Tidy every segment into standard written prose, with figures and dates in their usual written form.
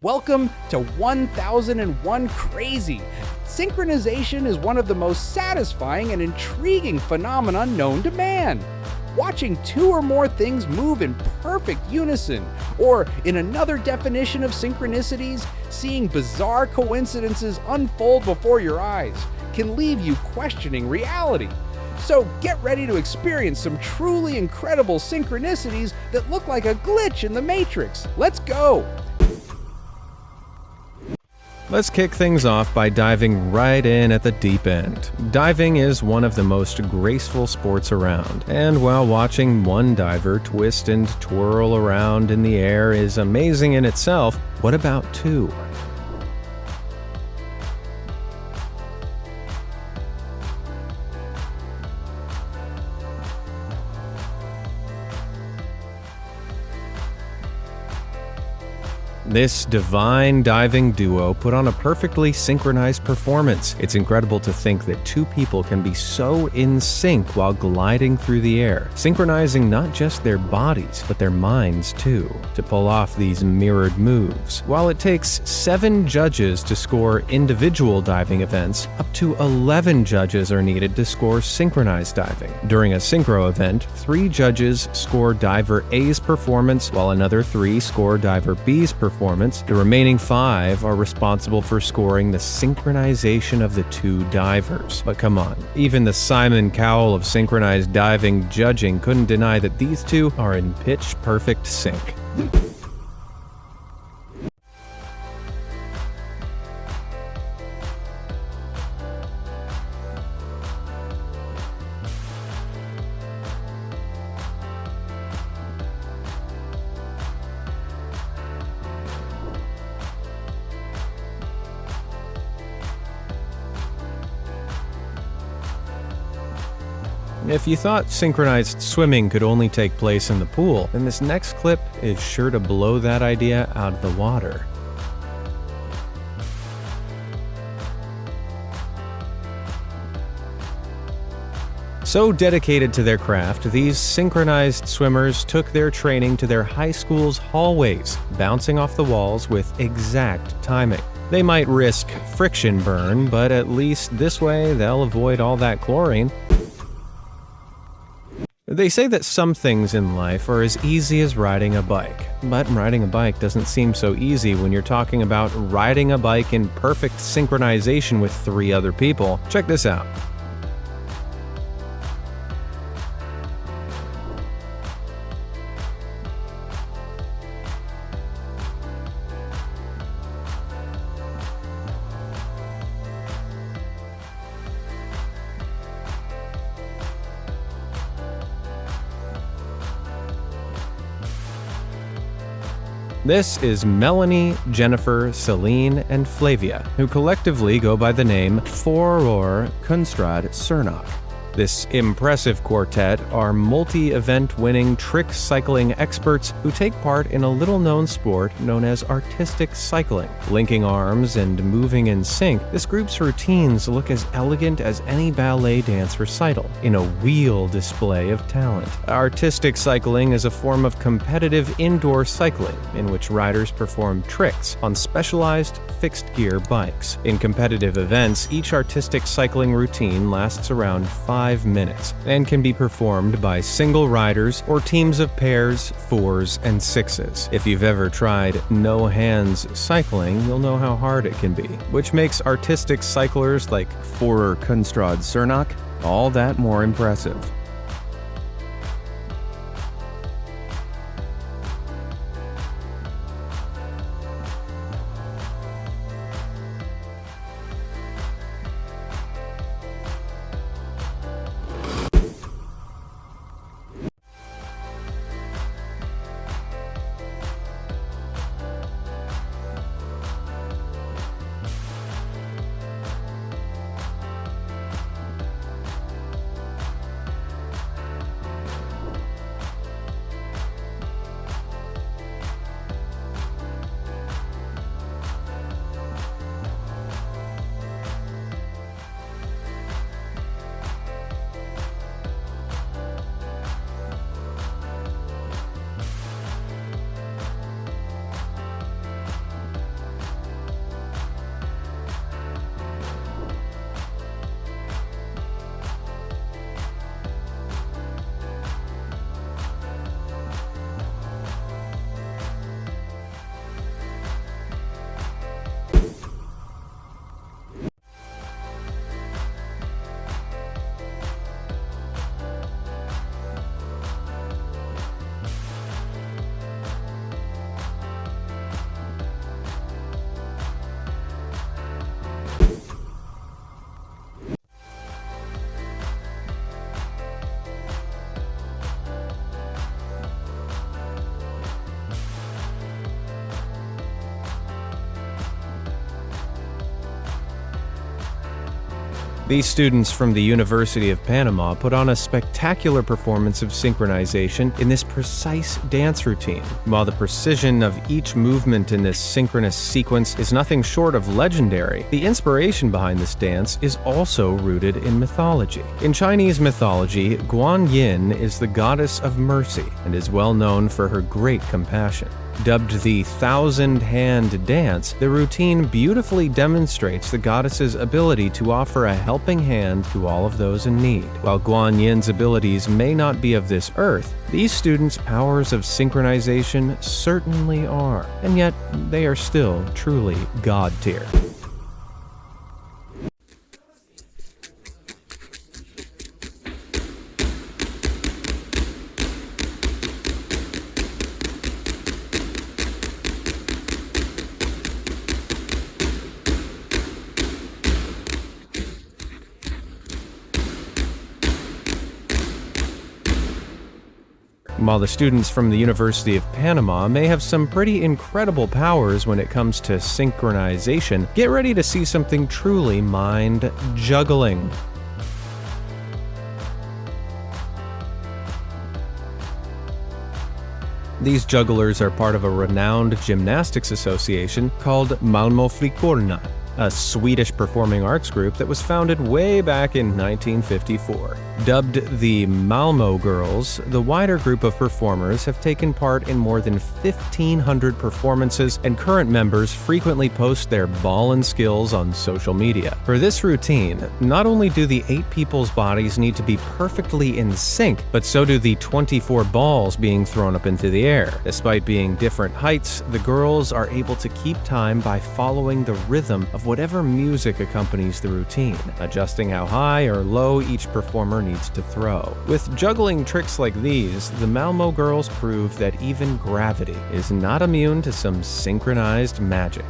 Welcome to 1001 Crazy. Synchronization is one of the most satisfying and intriguing phenomena known to man. Watching two or more things move in perfect unison, or in another definition of synchronicities, seeing bizarre coincidences unfold before your eyes, can leave you questioning reality. So get ready to experience some truly incredible synchronicities that look like a glitch in the Matrix. Let's go! Let's kick things off by diving right in at the deep end. Diving is one of the most graceful sports around, and while watching one diver twist and twirl around in the air is amazing in itself, what about two? This divine diving duo put on a perfectly synchronized performance. It's incredible to think that two people can be so in sync while gliding through the air, synchronizing not just their bodies, but their minds too, to pull off these mirrored moves. While it takes 7 judges to score individual diving events, up to 11 judges are needed to score synchronized diving. During a synchro event, 3 judges score diver A's performance, while another 3 score diver B's performance. The remaining 5 are responsible for scoring the synchronization of the 2 divers. But come on, even the Simon Cowell of synchronized diving judging couldn't deny that these two are in pitch-perfect sync. If you thought synchronized swimming could only take place in the pool, then this next clip is sure to blow that idea out of the water. So dedicated to their craft, these synchronized swimmers took their training to their high school's hallways, bouncing off the walls with exact timing. They might risk friction burn, but at least this way they'll avoid all that chlorine. They say that some things in life are as easy as riding a bike, but riding a bike doesn't seem so easy when you're talking about riding a bike in perfect synchronization with 3 other people. Check this out. This is Melanie, Jennifer, Celine, and Flavia, who collectively go by the name Foror Kunstrad Cernok. This impressive quartet are multi-event winning trick cycling experts who take part in a little-known sport known as artistic cycling. Linking arms and moving in sync, this group's routines look as elegant as any ballet dance recital, in a wheel display of talent. Artistic cycling is a form of competitive indoor cycling in which riders perform tricks on specialized fixed-gear bikes. In competitive events, each artistic cycling routine lasts around 5 minutes and can be performed by single riders or teams of pairs, 4s, and 6s. If you've ever tried no-hands cycling, you'll know how hard it can be, which makes artistic cyclers like Foror Kunstrad Cernok all that more impressive. These students from the University of Panama put on a spectacular performance of synchronization in this precise dance routine. While the precision of each movement in this synchronous sequence is nothing short of legendary, the inspiration behind this dance is also rooted in mythology. In Chinese mythology, Guan Yin is the goddess of mercy and is well known for her great compassion. Dubbed the thousand-hand dance, the routine beautifully demonstrates the goddess's ability to offer a helping hand to all of those in need. While Guan Yin's abilities may not be of this earth, these students' powers of synchronization certainly are, and yet they are still truly God tier. While the students from the University of Panama may have some pretty incredible powers when it comes to synchronization, get ready to see something truly mind-juggling. These jugglers are part of a renowned gymnastics association called Malmö Flickorna, a Swedish performing arts group that was founded way back in 1954. Dubbed the Malmö Girls, the wider group of performers have taken part in more than 1,500 performances, and current members frequently post their ballin' skills on social media. For this routine, not only do the 8 people's bodies need to be perfectly in sync, but so do the 24 balls being thrown up into the air. Despite being different heights, the girls are able to keep time by following the rhythm of whatever music accompanies the routine, adjusting how high or low each performer needs to throw. With juggling tricks like these, the Malmö Girls prove that even gravity is not immune to some synchronized magic.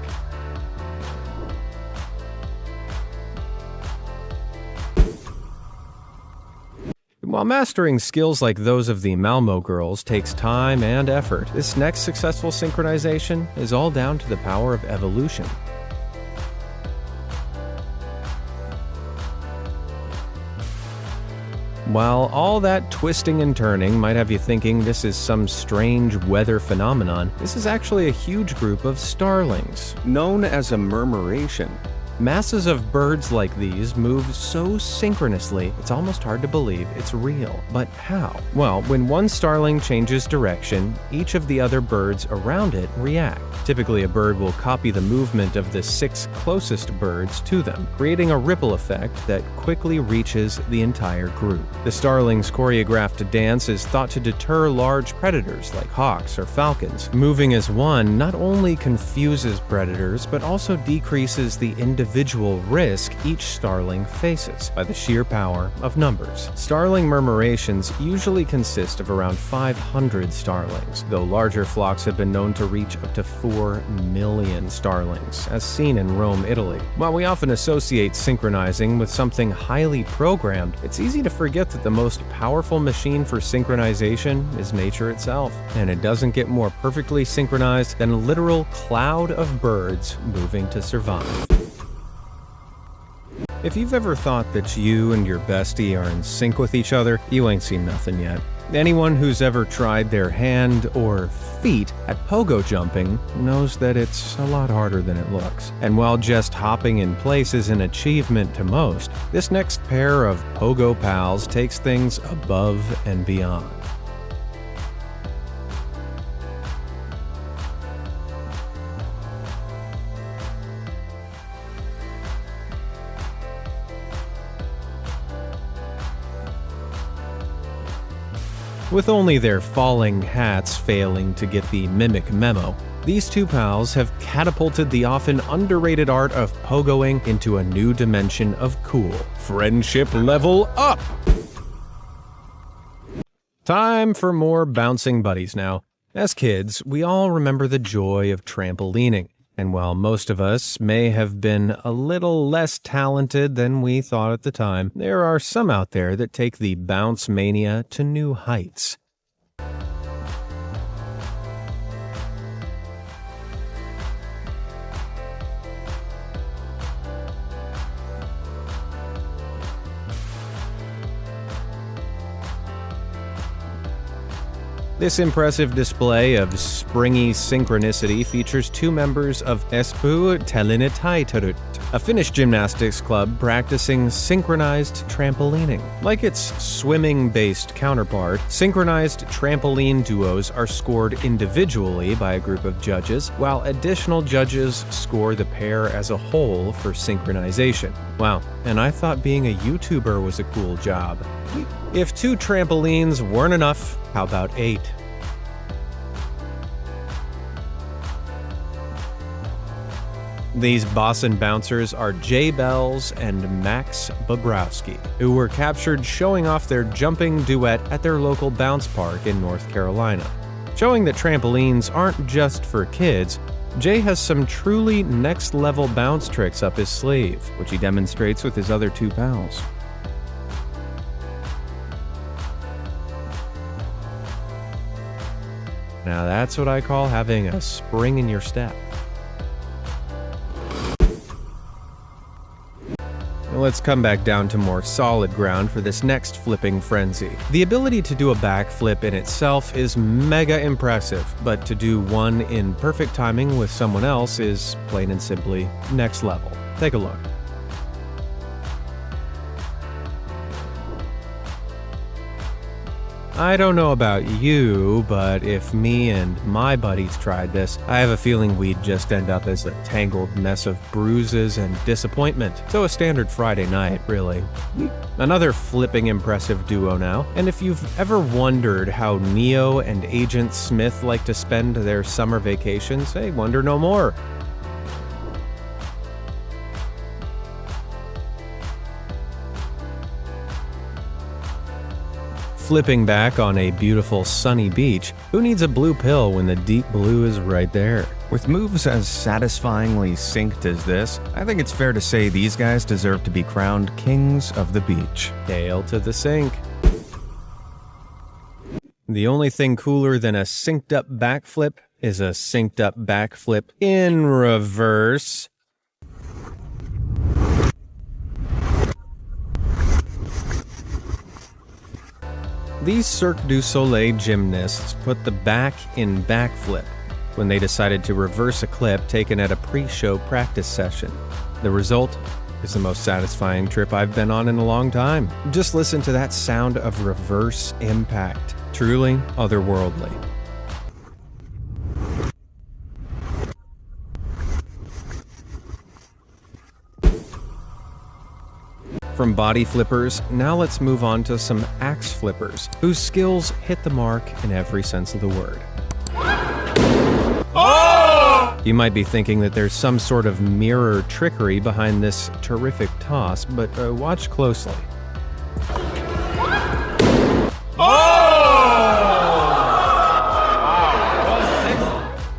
While mastering skills like those of the Malmö Girls takes time and effort, this next successful synchronization is all down to the power of evolution. While all that twisting and turning might have you thinking this is some strange weather phenomenon, this is actually a huge group of starlings, known as a murmuration. Masses of birds like these move so synchronously, it's almost hard to believe it's real. But how? Well, when one starling changes direction, each of the other birds around it react. Typically, a bird will copy the movement of the 6 closest birds to them, creating a ripple effect that quickly reaches the entire group. The starlings' choreographed dance is thought to deter large predators like hawks or falcons. Moving as one not only confuses predators, but also decreases the individual risk each starling faces by the sheer power of numbers. Starling murmurations usually consist of around 500 starlings, though larger flocks have been known to reach up to 4 million starlings, as seen in Rome, Italy. While we often associate synchronizing with something highly programmed, it's easy to forget that the most powerful machine for synchronization is nature itself, and it doesn't get more perfectly synchronized than a literal cloud of birds moving to survive. If you've ever thought that you and your bestie are in sync with each other, you ain't seen nothing yet. Anyone who's ever tried their hand or feet at pogo jumping knows that it's a lot harder than it looks. And while just hopping in place is an achievement to most, this next pair of pogo pals takes things above and beyond. With only their falling hats failing to get the mimic memo, these 2 pals have catapulted the often underrated art of pogoing into a new dimension of cool. Friendship level up! Time for more bouncing buddies now. As kids, we all remember the joy of trampolining. And while most of us may have been a little less talented than we thought at the time, there are some out there that take the bounce mania to new heights. This impressive display of springy synchronicity features two members of Espoo Telinitaitut, a Finnish gymnastics club practicing synchronized trampolining. Like its swimming-based counterpart, synchronized trampoline duos are scored individually by a group of judges, while additional judges score the pair as a whole for synchronization. Wow, and I thought being a YouTuber was a cool job. If 2 trampolines weren't enough, how about 8? These Boston bouncers are Jay Bells and Max Bobrowski, who were captured showing off their jumping duet at their local bounce park in North Carolina. Showing that trampolines aren't just for kids, Jay has some truly next-level bounce tricks up his sleeve, which he demonstrates with his other 2 pals. Now that's what I call having a spring in your step. Let's come back down to more solid ground for this next flipping frenzy. The ability to do a backflip in itself is mega impressive, but to do one in perfect timing with someone else is plain and simply next level. Take a look. I don't know about you, but if me and my buddies tried this, I have a feeling we'd just end up as a tangled mess of bruises and disappointment. So a standard Friday night, really. Another flipping impressive duo now, and if you've ever wondered how Neo and Agent Smith like to spend their summer vacations, hey, wonder no more. Flipping back on a beautiful sunny beach, who needs a blue pill when the deep blue is right there? With moves as satisfyingly synced as this, I think it's fair to say these guys deserve to be crowned kings of the beach. Hail to the sink. The only thing cooler than a synced up backflip is a synced up backflip in reverse. These Cirque du Soleil gymnasts put the back in backflip when they decided to reverse a clip taken at a pre-show practice session. The result is the most satisfying trip I've been on in a long time. Just listen to that sound of reverse impact. Truly otherworldly. From body flippers, now let's move on to some axe flippers, whose skills hit the mark in every sense of the word. Oh! You might be thinking that there's some sort of mirror trickery behind this terrific toss, but watch closely.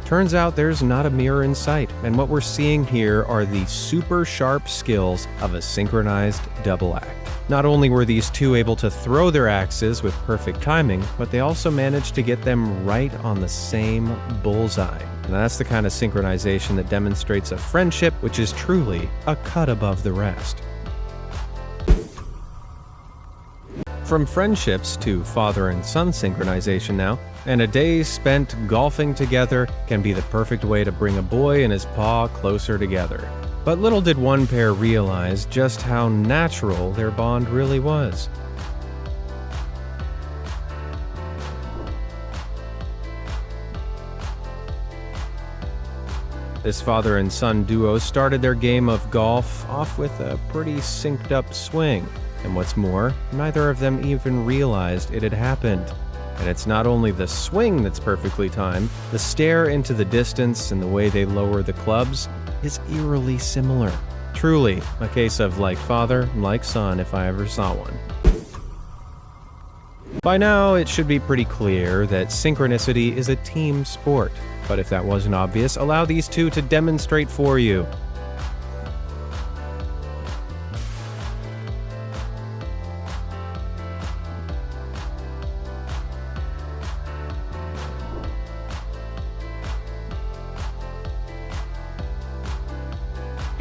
Turns out there's not a mirror in sight, and what we're seeing here are the super sharp skills of a synchronized double act. Not only were these two able to throw their axes with perfect timing, but they also managed to get them right on the same bullseye. And that's the kind of synchronization that demonstrates a friendship which is truly a cut above the rest. From friendships to father and son synchronization now, and a day spent golfing together can be the perfect way to bring a boy and his paw closer together. But little did one pair realize just how natural their bond really was. This father and son duo started their game of golf off with a pretty synced up swing. And what's more, neither of them even realized it had happened. And it's not only the swing that's perfectly timed, the stare into the distance and the way they lower the clubs is eerily similar. Truly, a case of like father, like son if I ever saw one. By now, it should be pretty clear that synchronicity is a team sport. But if that wasn't obvious, allow these two to demonstrate for you.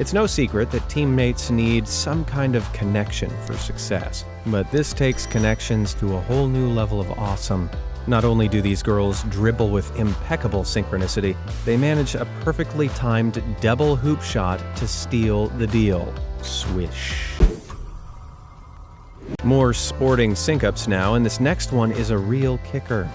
It's no secret that teammates need some kind of connection for success, but this takes connections to a whole new level of awesome. Not only do these girls dribble with impeccable synchronicity, they manage a perfectly timed double hoop shot to steal the deal. Swish. More sporting sync-ups now, and this next one is a real kicker.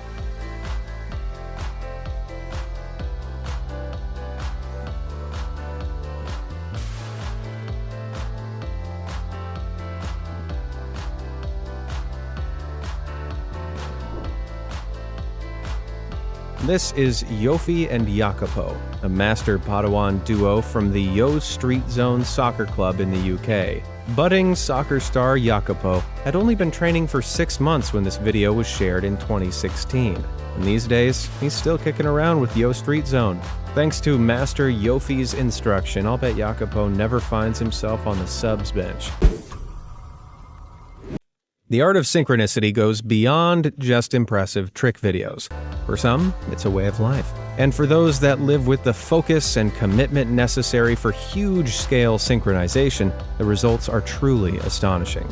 This is Yofi and Jacopo, a master Padawan duo from the Yo Street Zone Soccer Club in the UK. Budding soccer star Jacopo had only been training for 6 months when this video was shared in 2016. And these days, he's still kicking around with Yo Street Zone. Thanks to Master Yofi's instruction, I'll bet Jacopo never finds himself on the subs bench. The art of synchronicity goes beyond just impressive trick videos. For some, it's a way of life. And for those that live with the focus and commitment necessary for huge-scale synchronization, the results are truly astonishing.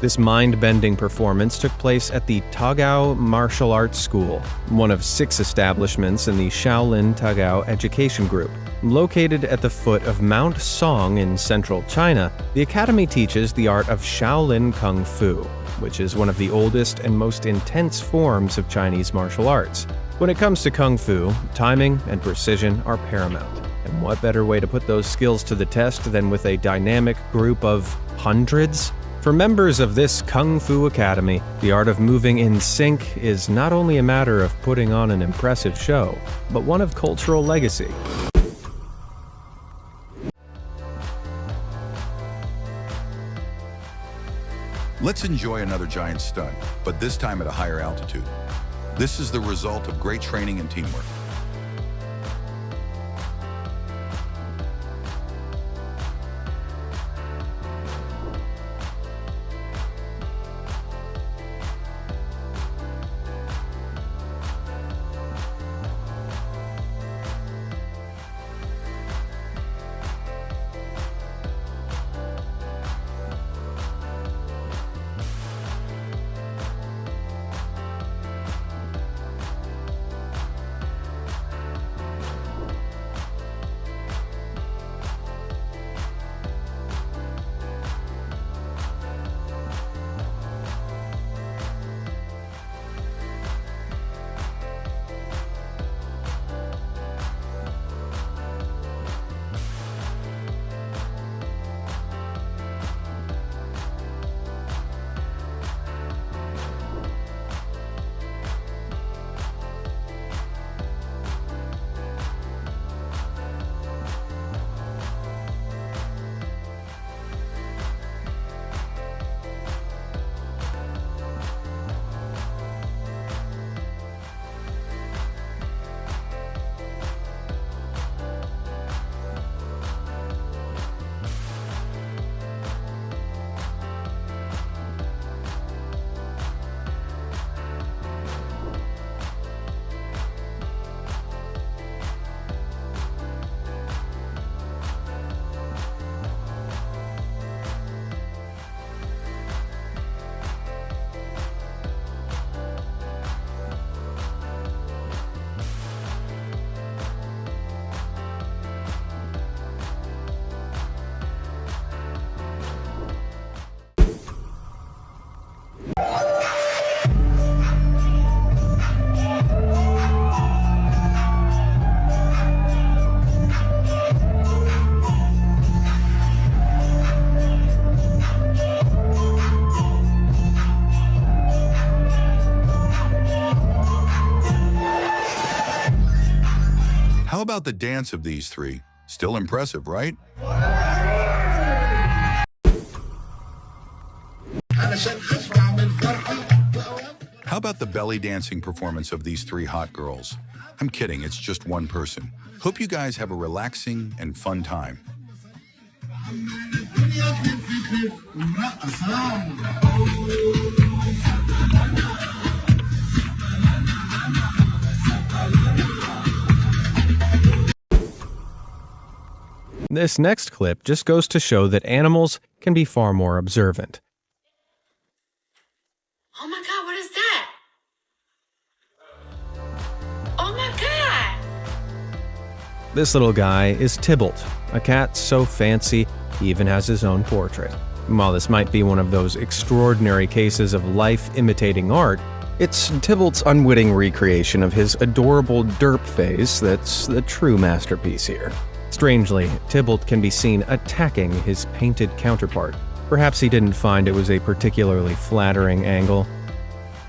This mind-bending performance took place at the Tagao Martial Arts School, one of 6 establishments in the Shaolin Tagao Education Group. Located at the foot of Mount Song in central China, the academy teaches the art of Shaolin Kung Fu, which is one of the oldest and most intense forms of Chinese martial arts. When it comes to Kung Fu, timing and precision are paramount. And what better way to put those skills to the test than with a dynamic group of hundreds? For members of this Kung Fu Academy, the art of moving in sync is not only a matter of putting on an impressive show, but one of cultural legacy. Let's enjoy another giant stunt, but this time at a higher altitude. This is the result of great training and teamwork. How about the dance of these three? Still impressive, right? أنا شد الطعم الفرق How about the belly dancing performance of these three hot girls? I'm kidding, it's just one person. Hope you guys have a relaxing and fun time. This next clip just goes to show that animals can be far more observant. Oh my God, what is that? Oh my God! This little guy is Tybalt, a cat so fancy he even has his own portrait. While this might be one of those extraordinary cases of life imitating art, it's Tybalt's unwitting recreation of his adorable derp face that's the true masterpiece here. Strangely, Tybalt can be seen attacking his painted counterpart. Perhaps he didn't find it was a particularly flattering angle.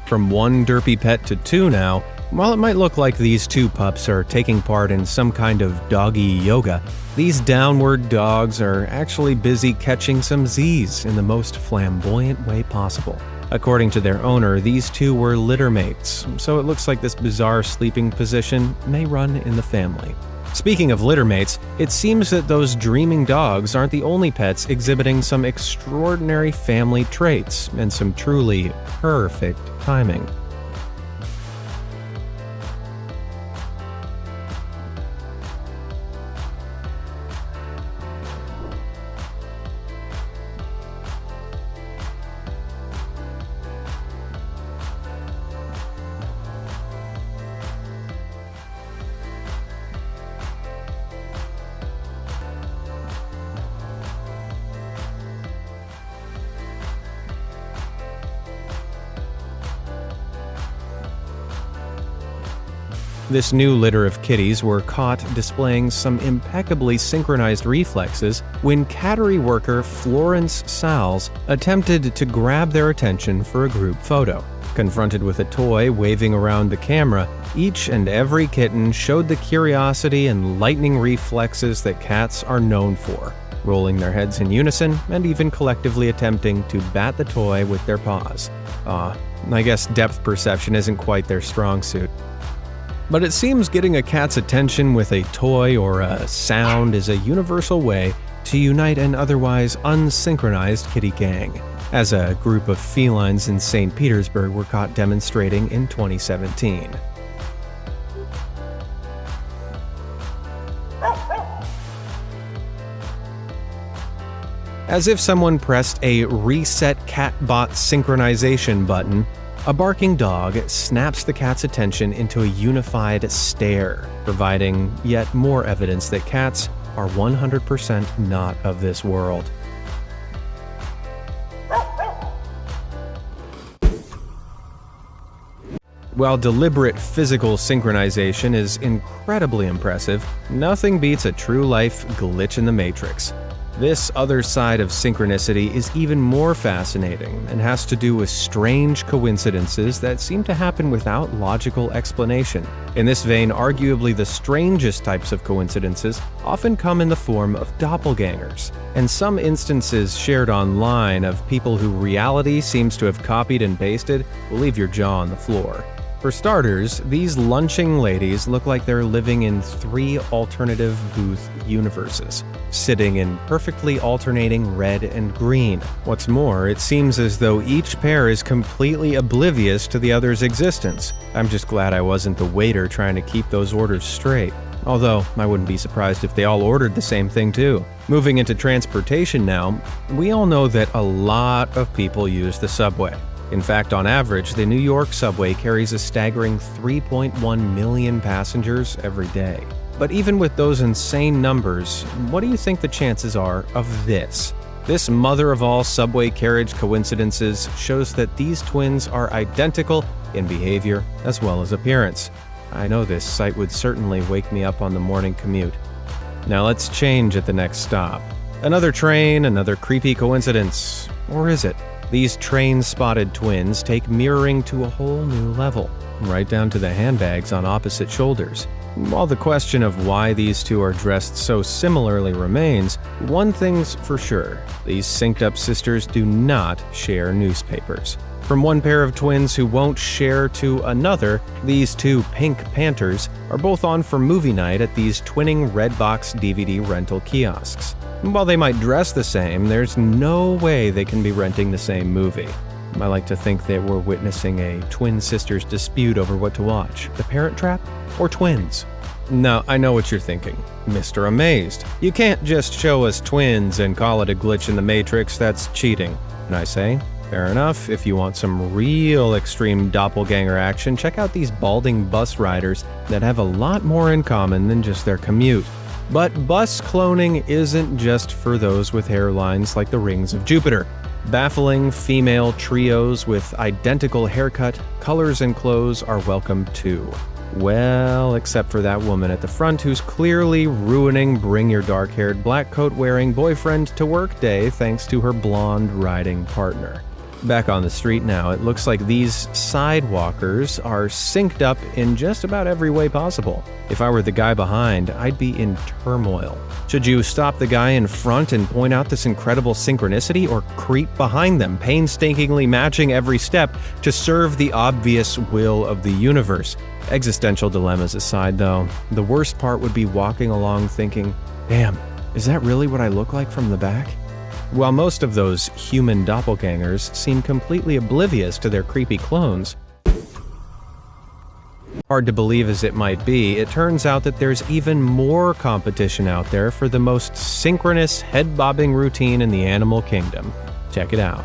From one derpy pet to two now, while it might look like these two pups are taking part in some kind of doggy yoga, these downward dogs are actually busy catching some Z's in the most flamboyant way possible. According to their owner, these two were litter mates, so it looks like this bizarre sleeping position may run in the family. Speaking of litter mates, it seems that those dreaming dogs aren't the only pets exhibiting some extraordinary family traits and some truly perfect timing. This new litter of kitties were caught displaying some impeccably synchronized reflexes when cattery worker Florence Salles attempted to grab their attention for a group photo. Confronted with a toy waving around the camera, each and every kitten showed the curiosity and lightning reflexes that cats are known for, rolling their heads in unison and even collectively attempting to bat the toy with their paws. I guess depth perception isn't quite their strong suit. But it seems getting a cat's attention with a toy or a sound is a universal way to unite an otherwise unsynchronized kitty gang, as a group of felines in St. Petersburg were caught demonstrating in 2017. As if someone pressed a reset catbot synchronization button, a barking dog snaps the cat's attention into a unified stare, providing yet more evidence that cats are 100% not of this world. While deliberate physical synchronization is incredibly impressive, nothing beats a true-life glitch in the matrix. This other side of synchronicity is even more fascinating and has to do with strange coincidences that seem to happen without logical explanation. In this vein, arguably the strangest types of coincidences often come in the form of doppelgangers, and some instances shared online of people who reality seems to have copied and pasted will leave your jaw on the floor. For starters, these lunching ladies look like they're living in 3 alternative booth universes, sitting in perfectly alternating red and green. What's more, it seems as though each pair is completely oblivious to the other's existence. I'm just glad I wasn't the waiter trying to keep those orders straight. Although, I wouldn't be surprised if they all ordered the same thing too. Moving into transportation now, we all know that a lot of people use the subway. In fact, on average, the New York subway carries a staggering 3.1 million passengers every day. But even with those insane numbers, what do you think the chances are of this? This mother of all subway carriage coincidences shows that these twins are identical in behavior as well as appearance. I know this sight would certainly wake me up on the morning commute. Now let's change at the next stop. Another train, another creepy coincidence. Or is it? These train-spotted twins take mirroring to a whole new level, right down to the handbags on opposite shoulders. While the question of why these two are dressed so similarly remains, one thing's for sure, these synced-up sisters do not share newspapers. From one pair of twins who won't share to another, these two pink panthers are both on for movie night at these twinning Redbox DVD rental kiosks. While they might dress the same, there's no way they can be renting the same movie. I like to think that we're witnessing a twin sisters dispute over what to watch, The Parent Trap or Twins. Now, I know what you're thinking. Mr. Amazed. You can't just show us twins and call it a glitch in the Matrix, that's cheating. And I say, fair enough, if you want some real extreme doppelganger action, check out these balding bus riders that have a lot more in common than just their commute. But bus cloning isn't just for those with hairlines like the rings of Jupiter. Baffling female trios with identical haircut, colors, and clothes are welcome too. Well, except for that woman at the front who's clearly ruining bring your dark-haired, black coat-wearing boyfriend to work day thanks to her blonde riding partner. Back on the street now, it looks like these sidewalkers are synced up in just about every way possible. If I were the guy behind, I'd be in turmoil. Should you stop the guy in front and point out this incredible synchronicity, or creep behind them, painstakingly matching every step to serve the obvious will of the universe? Existential dilemmas aside, though, the worst part would be walking along thinking, damn, is that really what I look like from the back? While most of those human doppelgangers seem completely oblivious to their creepy clones. Hard to believe as it might be, it turns out that there's even more competition out there for the most synchronous head-bobbing routine in the animal kingdom. Check it out.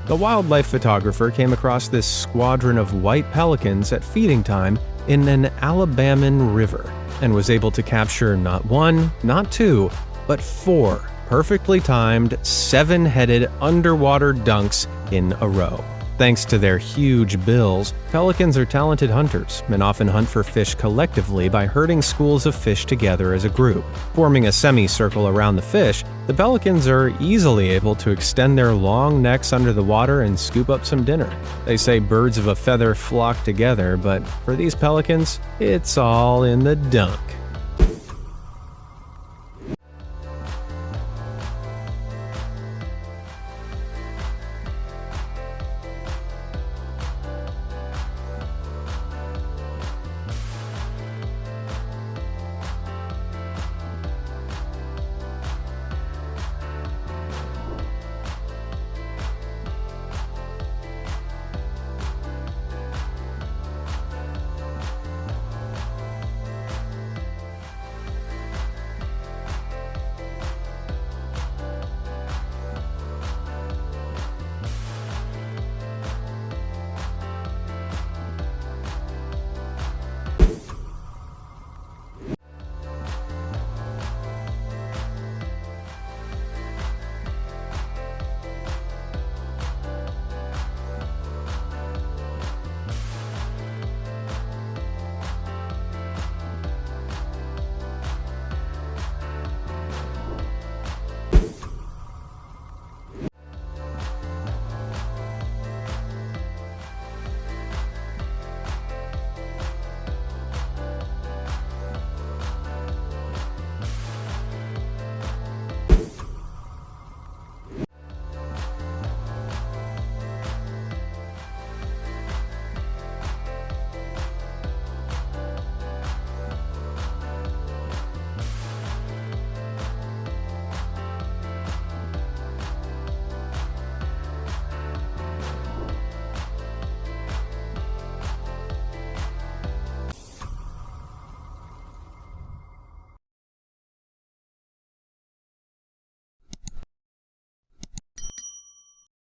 The wildlife photographer came across this squadron of white pelicans at feeding time in an Alabaman river and was able to capture not one, not two, but 4 perfectly timed, 7-headed underwater dunks in a row. Thanks to their huge bills, pelicans are talented hunters and often hunt for fish collectively by herding schools of fish together as a group. Forming a semicircle around the fish, the pelicans are easily able to extend their long necks under the water and scoop up some dinner. They say birds of a feather flock together, but for these pelicans, it's all in the dunk.